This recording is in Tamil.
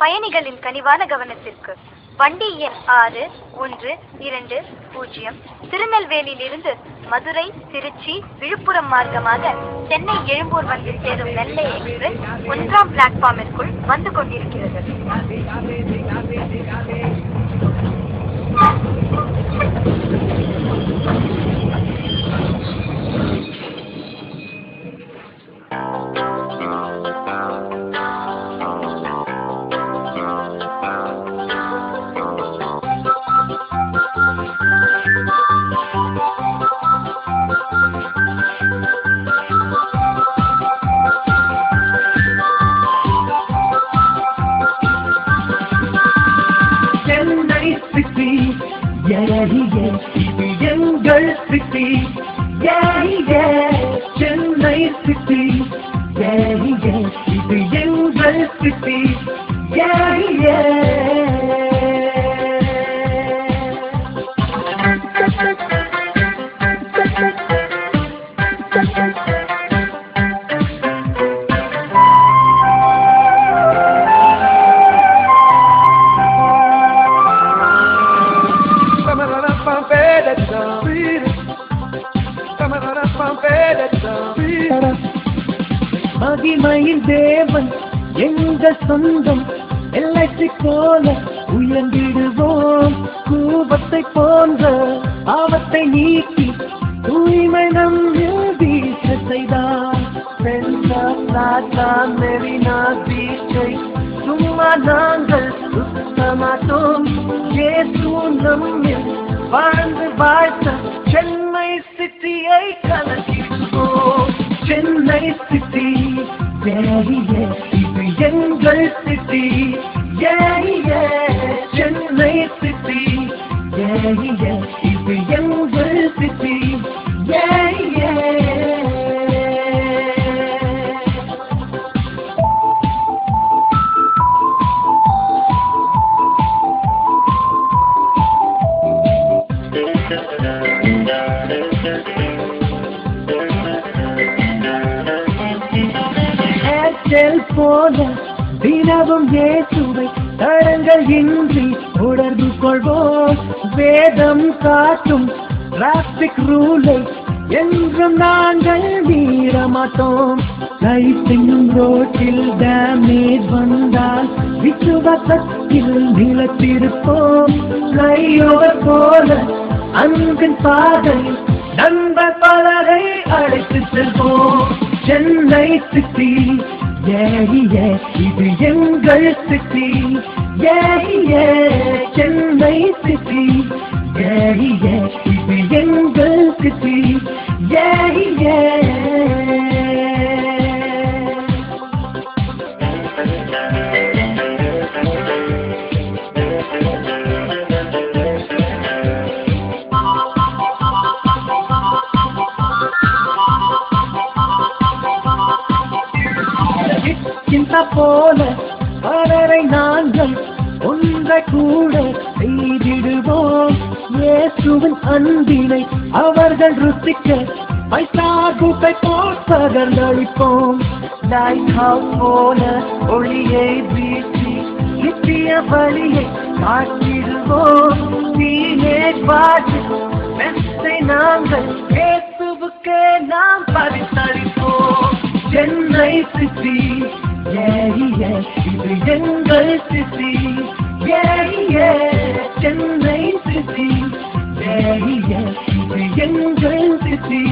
பயணிகளின் கனிவான கவனத்திற்கு வண்டி எண் 6120 திருநெல்வேலியிலிருந்து மதுரை, திருச்சி, விழுப்புரம் மார்க்கமாக சென்னை எழும்பூர் வந்து சேரும் நெல்லை எக்ஸ்பிரஸ் 1ஆம் பிளாட்ஃபார்மிற்குள் வந்து கொண்டிருக்கிறது. மகிமையின் தேவன் எங்கள் சொந்தம், எல்லைக்கு போல உயர்ந்திடுவோம். கூபத்தை போன்ற ஆபத்தை நீக்கி தூய்மை நம்மில் வீச செய்தார். மெரினா பீச்சை சும்மா நாங்கள் சுத்தமாட்டோம். இயேசு நம்மில் வாழ்ந்து வாழ்த்த சென்னை சிட்டியை கலக்கிடுவோம். சென்னை சிட்டி இது எங்கள் சிட்டி. சென்னை சிட்டி இது எங்கள் சிட்டி. போல தினமும் இயேசுவை தடங்கள் இன்றி உணர்ந்து கொள்வோம். வேதம் காட்டும் டிராபிக் ரூலை என்றும் நாங்கள் மீற மாட்டோம். லைட்டிங் ரோட்டில் டேமேஜ் வந்தால் விசுவாசத்தில் நிலத்திருப்போம். ஃப்ளைஓவர் போல அன்பின் பாதை நண்பர் பலரை அழைத்து செல்வோம். சென்னை சிட்டி இது எங்கள் சிட்டி. சென்னை சிட்டி இது எங்கள் சிட்டி. போல பலரை நாங்கள் ஒன்றை கூட செய்திடுவோம். இயேசுவின் அன்பினை அவர்கள் ருசிக்க பைசா கூட்டை போல் பகர்ந்தளிப்போம். லைட் ஹவுஸ் போல ஒளியை வீசி நித்திய வழியை காட்டிடுவோம். தீனேஜ் பாட்டு மெத்தை நாங்கள் இயேசுவுக்கே நாம் பரிசளிப்போம். சென்னை சிட்டி இது எங்கள் சிட்டி. சென்னை சிட்டி இது எங்கள் சிட்டி.